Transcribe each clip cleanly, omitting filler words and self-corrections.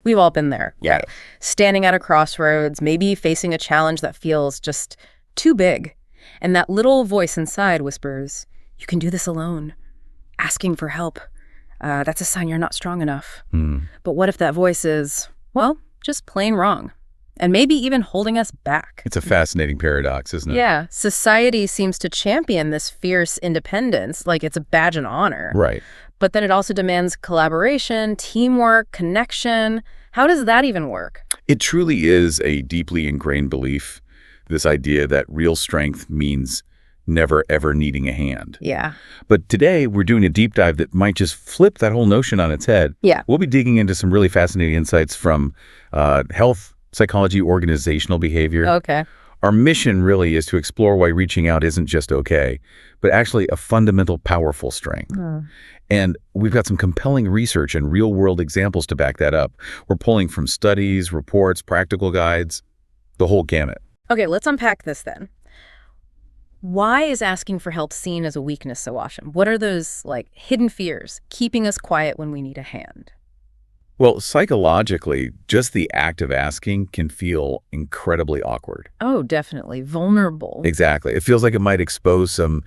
We've all been there, Yeah. right? Standing at a crossroads, maybe facing a challenge that feels just too big. And that little voice inside whispers, you can do this alone. Asking for help. That's a sign you're not strong enough. But what if that voice is, well, just plain wrong? And maybe even holding us back. It's a fascinating paradox, isn't it? Yeah, society seems to champion this fierce independence like it's a badge of honor. Right. But then it also demands collaboration, teamwork, connection. How does that even work? It truly is a deeply ingrained belief, this idea that real strength means never, ever needing a hand. Yeah. But today, we're doing a deep dive that might just flip that whole notion on its head. Yeah. We'll be digging into some really fascinating insights from health, psychology, organizational behavior. Okay. Our mission really is to explore why reaching out isn't just okay, but actually a fundamental, powerful strength. And we've got some compelling research and real-world examples to back that up. We're pulling from studies, reports, practical guides, the whole gamut. Okay, let's unpack this then. Why is asking for help seen as a weakness so often? What are those, hidden fears keeping us quiet when we need a hand? Well, psychologically, just the act of asking can feel incredibly awkward. Oh, definitely. Vulnerable. Exactly. It feels like it might expose some,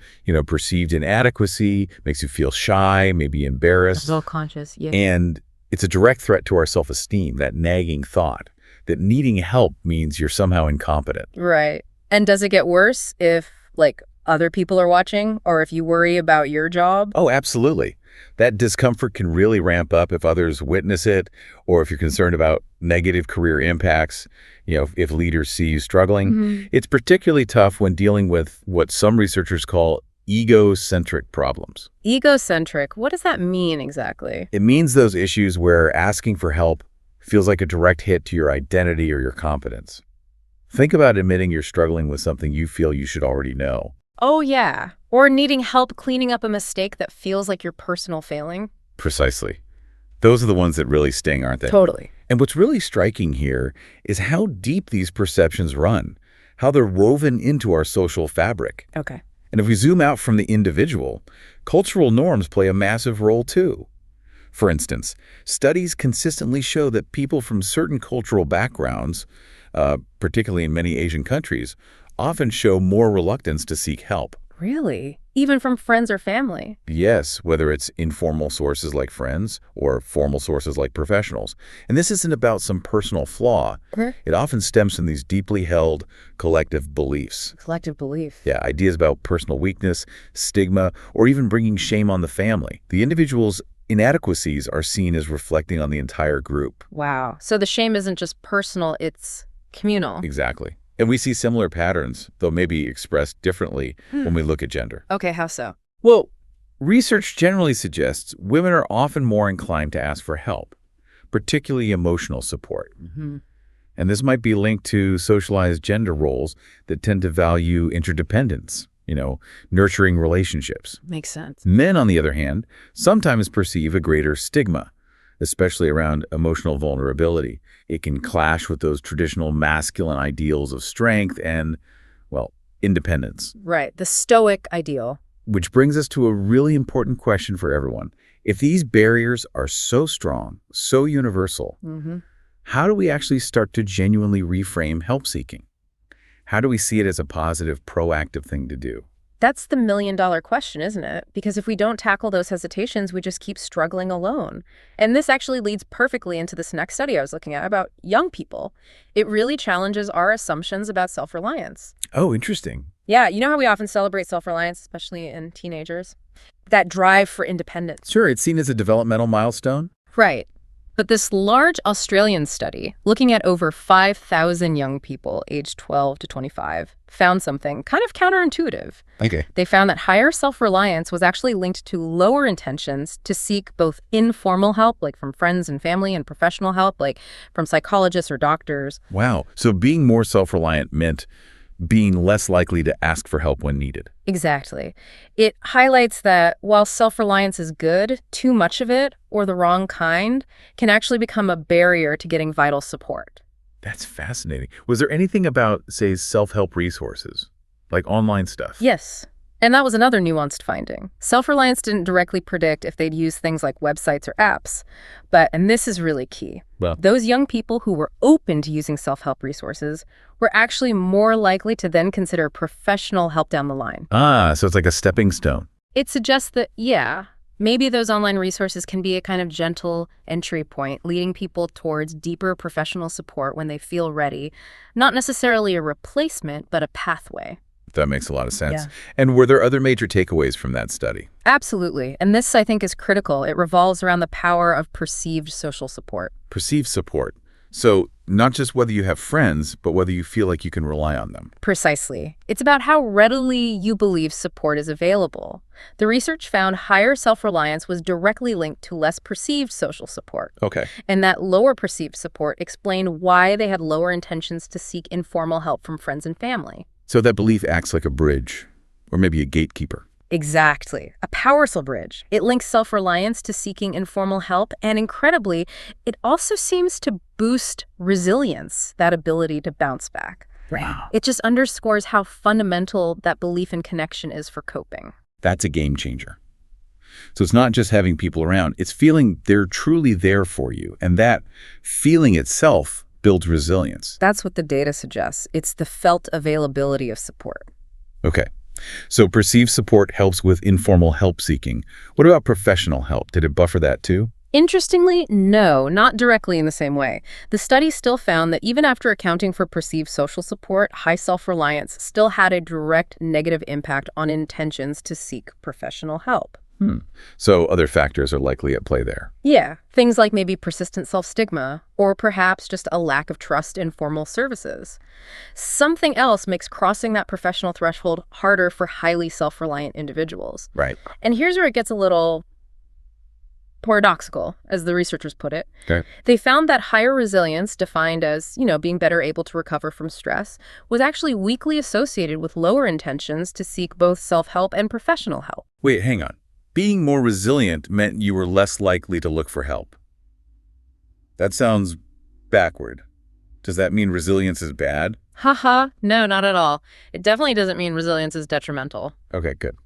perceived inadequacy, makes you feel shy, maybe embarrassed. Self-conscious, yeah. And it's a direct threat to our self-esteem, that nagging thought that needing help means you're somehow incompetent. Right. And does it get worse if, other people are watching, or if you worry about your job? Oh, absolutely. That discomfort can really ramp up if others witness it, or if you're concerned about negative career impacts, if leaders see you struggling. It's particularly tough when dealing with what some researchers call egocentric problems. Egocentric, what does that mean exactly? It means those issues where asking for help feels like a direct hit to your identity or your competence. Think about admitting you're struggling with something you feel you should already know. Oh, yeah. Or needing help cleaning up a mistake that feels like your personal failing. Precisely. Those are the ones that really sting, aren't they? Totally. And what's really striking here is how deep these perceptions run, how they're woven into our social fabric. Okay. And if we zoom out from the individual, cultural norms play a massive role too. For instance, studies consistently show that people from certain cultural backgrounds, particularly in many Asian countries, often show more reluctance to seek help. Really? Even from friends or family? Yes, whether it's informal sources like friends or formal sources like professionals. And this isn't about some personal flaw. It often stems from these deeply held collective beliefs. Collective belief. Yeah, ideas about personal weakness, stigma, or even bringing shame on the family. The individual's inadequacies are seen as reflecting on the entire group. Wow. So the shame isn't just personal, it's communal. Exactly. And we see similar patterns, though maybe expressed differently when we look at gender. Okay, how so? Well, research generally suggests women are often more inclined to ask for help, particularly emotional support. And this might be linked to socialized gender roles that tend to value interdependence, nurturing relationships. Makes sense. Men, on the other hand, sometimes perceive a greater stigma, especially around emotional vulnerability. It can clash with those traditional masculine ideals of strength and, independence. Right, the stoic ideal. Which brings us to a really important question for everyone. If these barriers are so strong, so universal, how do we actually start to genuinely reframe help-seeking? How do we see it as a positive, proactive thing to do? That's the million-dollar question, isn't it? Because if we don't tackle those hesitations, we just keep struggling alone. And this actually leads perfectly into this next study I was looking at about young people. It really challenges our assumptions about self-reliance. Oh, interesting. Yeah, you know how we often celebrate self-reliance, especially in teenagers? That drive for independence. Sure, it's seen as a developmental milestone. Right. But this large Australian study, looking at over 5,000 young people aged 12 to 25, found something kind of counterintuitive. Okay. They found that higher self-reliance was actually linked to lower intentions to seek both informal help, like from friends and family, and professional help, like from psychologists or doctors. Wow. So being more self-reliant meant being less likely to ask for help when needed. Exactly. It highlights that while self-reliance is good, too much of it, or the wrong kind, can actually become a barrier to getting vital support. That's fascinating. Was there anything about, say, self-help resources, like online stuff? Yes. And that was another nuanced finding. Self-reliance didn't directly predict if they'd use things like websites or apps. But, and this is really key, Well, those young people who were open to using self-help resources were actually more likely to then consider professional help down the line. so it's like a stepping stone. It suggests that, yeah, maybe those online resources can be a kind of gentle entry point, leading people towards deeper professional support when they feel ready. Not necessarily a replacement, but a pathway. That makes a lot of sense. Yeah. And were there other major takeaways from that study? Absolutely. And this, I think, is critical. It revolves around the power of perceived social support. Perceived support. So not just whether you have friends, but whether you feel like you can rely on them. Precisely. It's about how readily you believe support is available. The research found higher self-reliance was directly linked to less perceived social support. Okay. And that lower perceived support explained why they had lower intentions to seek informal help from friends and family. So that belief acts like a bridge, or maybe a gatekeeper. Exactly. A powerful bridge. It links self-reliance to seeking informal help, and incredibly, it also seems to boost resilience, that ability to bounce back. Wow. It just underscores how fundamental that belief in connection is for coping. That's a game changer. So it's not just having people around, it's feeling they're truly there for you. And that feeling itself builds resilience. That's what the data suggests. It's the felt availability of support. Okay. So perceived support helps with informal help seeking. What about professional help? Did it buffer that too? Interestingly, no, not directly in the same way. The study still found that even after accounting for perceived social support, high self-reliance still had a direct negative impact on intentions to seek professional help. So other factors are likely at play there. Yeah, things like maybe persistent self-stigma, or perhaps just a lack of trust in formal services. Something else makes crossing that professional threshold harder for highly self-reliant individuals. Right. And here's where it gets a little paradoxical, as the researchers put it. Okay. They found that higher resilience, defined as, being better able to recover from stress, was actually weakly associated with lower intentions to seek both self-help and professional help. Wait, hang on. Being more resilient meant you were less likely to look for help. That sounds backward. Does that mean resilience is bad? Haha, no, not at all. It definitely doesn't mean resilience is detrimental. Okay, good.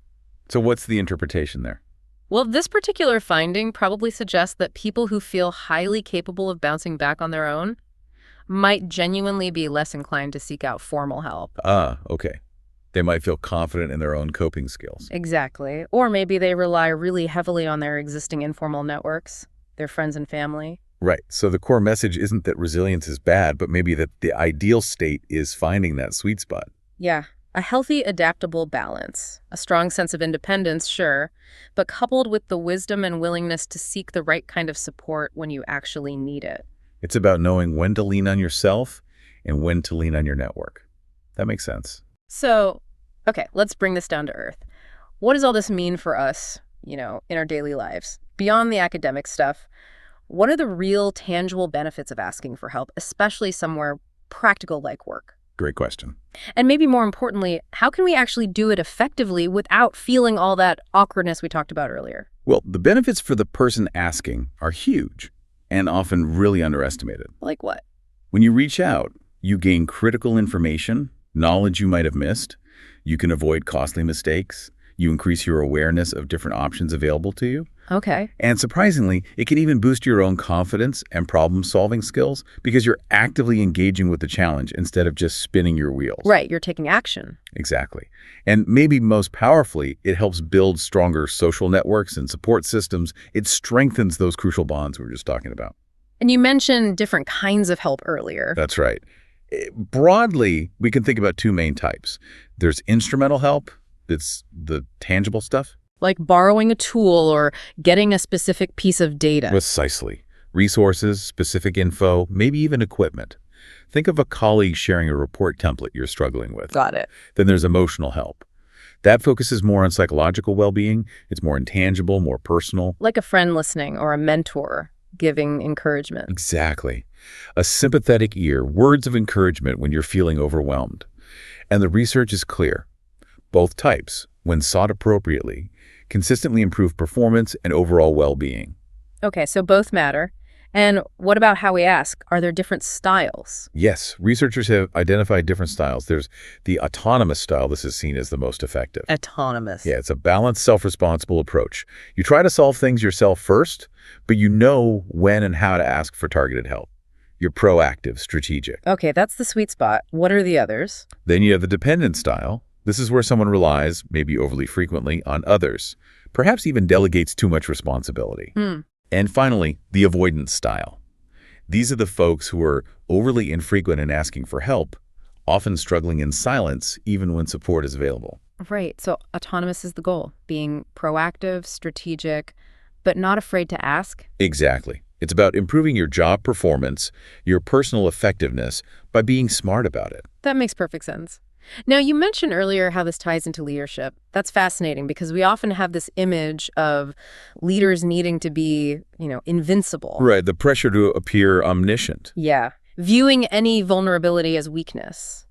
So what's the interpretation there? Well, this particular finding probably suggests that people who feel highly capable of bouncing back on their own might genuinely be less inclined to seek out formal help. Okay. They might feel confident in their own coping skills. Exactly. Or maybe they rely really heavily on their existing informal networks, their friends and family. Right. So the core message isn't that resilience is bad, but maybe that the ideal state is finding that sweet spot. Yeah. A healthy, adaptable balance. A strong sense of independence, sure, but coupled with the wisdom and willingness to seek the right kind of support when you actually need it. It's about knowing when to lean on yourself and when to lean on your network. That makes sense. So, okay, let's bring this down to earth. What does all this mean for us, in our daily lives? Beyond the academic stuff, what are the real tangible benefits of asking for help, especially somewhere practical like work? Great question. And maybe more importantly, how can we actually do it effectively without feeling all that awkwardness we talked about earlier? Well, the benefits for the person asking are huge and often really underestimated. Like what? When you reach out, you gain critical information, knowledge you might have missed. You can avoid costly mistakes. You increase your awareness of different options available to you. Okay. And surprisingly, it can even boost your own confidence and problem-solving skills because you're actively engaging with the challenge instead of just spinning your wheels. Right, you're taking action. Exactly. And maybe most powerfully, it helps build stronger social networks and support systems. It strengthens those crucial bonds we were just talking about. And you mentioned different kinds of help earlier. That's right. Broadly, we can think about two main types. There's instrumental help. It's the tangible stuff. Like borrowing a tool or getting a specific piece of data. Precisely. Resources, specific info, maybe even equipment. Think of a colleague sharing a report template you're struggling with. Got it. Then there's emotional help. That focuses more on psychological well-being. It's more intangible, more personal. Like a friend listening or a mentor giving encouragement. Exactly. A sympathetic ear, words of encouragement when you're feeling overwhelmed. And the research is clear. Both types, when sought appropriately, consistently improve performance and overall well-being. Okay, so both matter. And what about how we ask? Are there different styles? Yes, researchers have identified different styles. There's the autonomous style. This is seen as the most effective. Autonomous. Yeah, it's a balanced, self-responsible approach. You try to solve things yourself first, but you know when and how to ask for targeted help. You're proactive, strategic. Okay, that's the sweet spot. What are the others? Then you have the dependent style. This is where someone relies, maybe overly frequently, on others, perhaps even delegates too much responsibility. And finally, the avoidance style. These are the folks who are overly infrequent in asking for help, often struggling in silence even when support is available. Right, so autonomous is the goal, being proactive, strategic, but not afraid to ask. Exactly. It's about improving your job performance, your personal effectiveness, by being smart about it. That makes perfect sense. Now, you mentioned earlier how this ties into leadership. That's fascinating because we often have this image of leaders needing to be, invincible. Right, the pressure to appear omniscient. Yeah, viewing any vulnerability as weakness.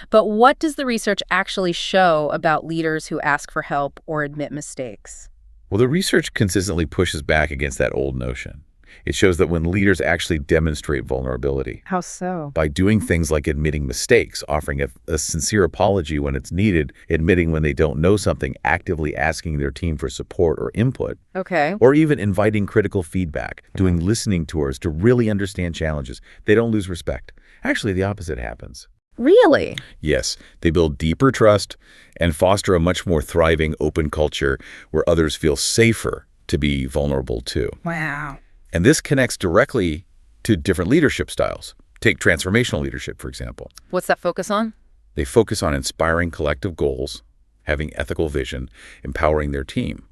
But what does the research actually show about leaders who ask for help or admit mistakes? Well, the research consistently pushes back against that old notion. It shows that when leaders actually demonstrate vulnerability, How so? by doing things like admitting mistakes, offering a sincere apology when it's needed, admitting when they don't know something, actively asking their team for support or input, Okay. or even inviting critical feedback, doing listening tours to really understand challenges, they don't lose respect. Actually, the opposite happens. Really? Yes, they build deeper trust and foster a much more thriving, open culture where others feel safer to be vulnerable too. Wow. And this connects directly to different leadership styles. Take transformational leadership, for example. What's that focus on? They focus on inspiring collective goals, having ethical vision, empowering their team.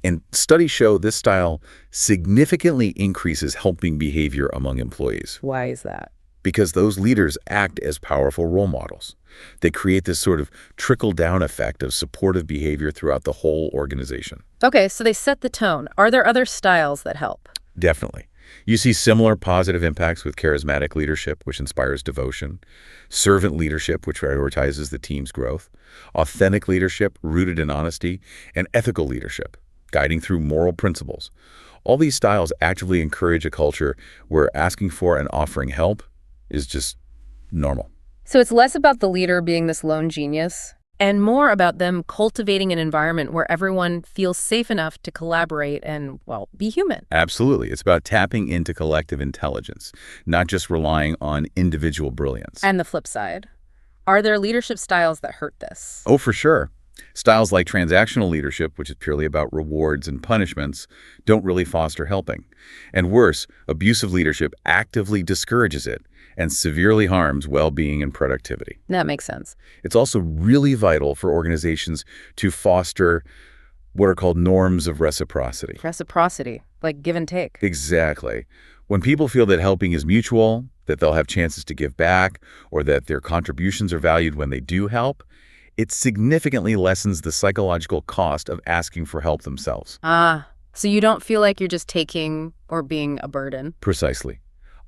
And studies show this style significantly increases helping behavior among employees Why is that? because those leaders act as powerful role models. They create this sort of trickle-down effect of supportive behavior throughout the whole organization. Okay, so they set the tone. Are there other styles that help? Definitely. You see similar positive impacts with charismatic leadership, which inspires devotion, servant leadership, which prioritizes the team's growth, authentic leadership rooted in honesty, and ethical leadership, guiding through moral principles. All these styles actively encourage a culture where asking for and offering help is just normal. So it's less about the leader being this lone genius and more about them cultivating an environment where everyone feels safe enough to collaborate and, well, be human. Absolutely. It's about tapping into collective intelligence, not just relying on individual brilliance. And the flip side, are there leadership styles that hurt this? Oh, for sure. Styles like transactional leadership, which is purely about rewards and punishments, don't really foster helping. And worse, abusive leadership actively discourages it and severely harms well-being and productivity. That makes sense. It's also really vital for organizations to foster what are called norms of reciprocity. Reciprocity, like give and take. Exactly. When people feel that helping is mutual, that they'll have chances to give back, or that their contributions are valued when they do help, it significantly lessens the psychological cost of asking for help themselves. Ah, so you don't feel like you're just taking or being a burden. Precisely.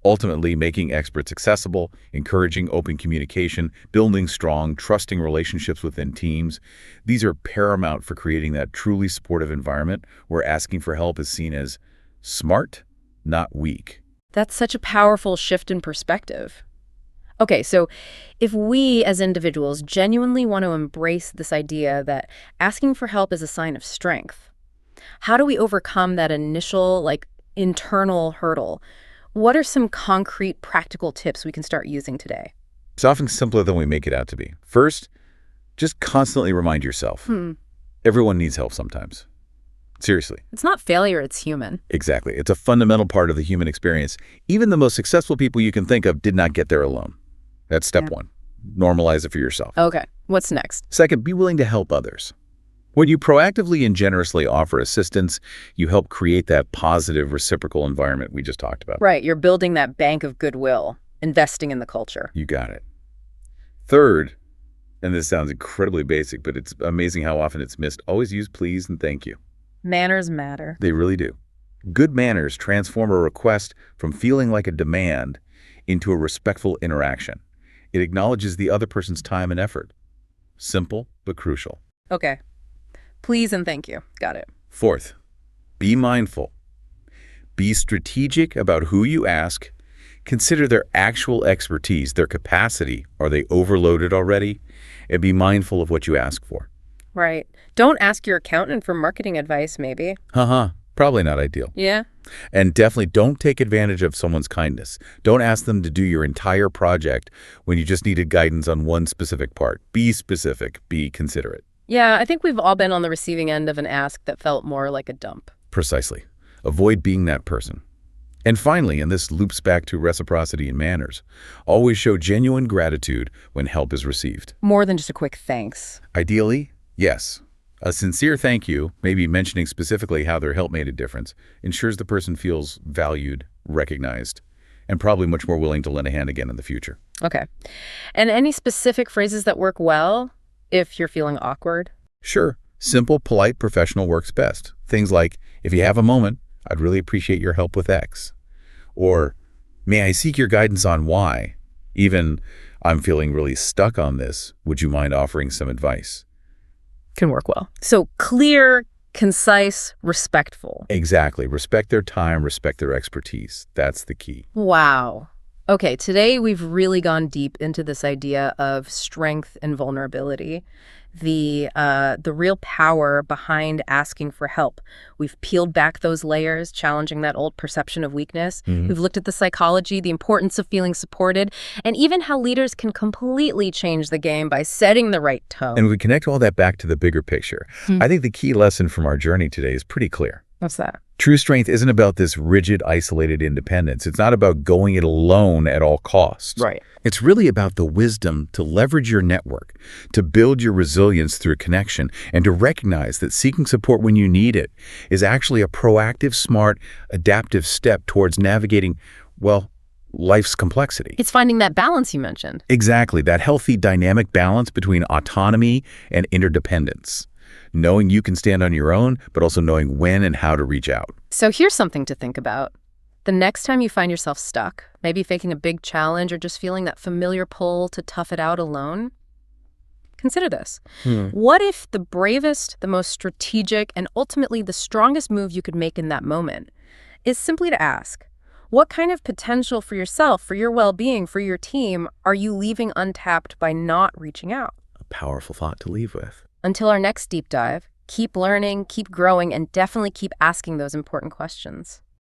Ultimately, making experts accessible, encouraging open communication, building strong, trusting relationships within teams. These are paramount for creating that truly supportive environment where asking for help is seen as smart, not weak. That's such a powerful shift in perspective. Okay, so if we as individuals genuinely want to embrace this idea that asking for help is a sign of strength, how do we overcome that initial, internal hurdle? What are some concrete, practical tips we can start using today? It's often simpler than we make it out to be. First, just constantly remind yourself. Everyone needs help sometimes. Seriously. It's not failure, it's human. Exactly. It's a fundamental part of the human experience. Even the most successful people you can think of did not get there alone. That's step one. Normalize it for yourself. Okay, what's next? Second, be willing to help others. When you proactively and generously offer assistance, you help create that positive reciprocal environment we just talked about. Right, you're building that bank of goodwill, investing in the culture. You got it. Third, and this sounds incredibly basic, but it's amazing how often it's missed, always use please and thank you. Manners matter. They really do. Good manners transform a request from feeling like a demand into a respectful interaction. It acknowledges the other person's time and effort. Simple, but crucial. Okay. Please and thank you. Got it. Fourth, be mindful. Be strategic about who you ask. Consider their actual expertise, their capacity. Are they overloaded already? And be mindful of what you ask for. Right. Don't ask your accountant for marketing advice, maybe. Probably not ideal. Yeah. And definitely don't take advantage of someone's kindness. Don't ask them to do your entire project when you just needed guidance on one specific part. Be specific. Be considerate. Yeah, I think we've all been on the receiving end of an ask that felt more like a dump. Precisely. Avoid being that person. And finally, and this loops back to reciprocity and manners, always show genuine gratitude when help is received. More than just a quick thanks. Ideally, yes. A sincere thank you, maybe mentioning specifically how their help made a difference, ensures the person feels valued, recognized, and probably much more willing to lend a hand again in the future. Okay. And any specific phrases that work well if you're feeling awkward? Sure. Simple, polite, professional works best. Things like, if you have a moment, I'd really appreciate your help with X. Or, may I seek your guidance on Y? Even, I'm feeling really stuck on this. Would you mind offering some advice? Can work well. So clear, concise, respectful. Exactly. Respect their time, respect their expertise. That's the key. Wow. Okay, today we've really gone deep into this idea of strength and vulnerability, the real power behind asking for help. We've peeled back those layers, challenging that old perception of weakness. We've looked at the psychology, the importance of feeling supported, and even how leaders can completely change the game by setting the right tone. And we connect all that back to the bigger picture. I think the key lesson from our journey today is pretty clear. What's that? True strength isn't about this rigid, isolated independence. It's not about going it alone at all costs. Right. It's really about the wisdom to leverage your network, to build your resilience through connection, and to recognize that seeking support when you need it is actually a proactive, smart, adaptive step towards navigating, well, life's complexity. It's finding that balance you mentioned. Exactly, that healthy, dynamic balance between autonomy and interdependence. Knowing you can stand on your own, but also knowing when and how to reach out. So here's something to think about. The next time you find yourself stuck, maybe facing a big challenge or just feeling that familiar pull to tough it out alone, consider this. What if the bravest, the most strategic, and ultimately the strongest move you could make in that moment is simply to ask, what kind of potential for yourself, for your well-being, for your team are you leaving untapped by not reaching out? A powerful thought to leave with. Until our next deep dive, keep learning, keep growing, and definitely keep asking those important questions.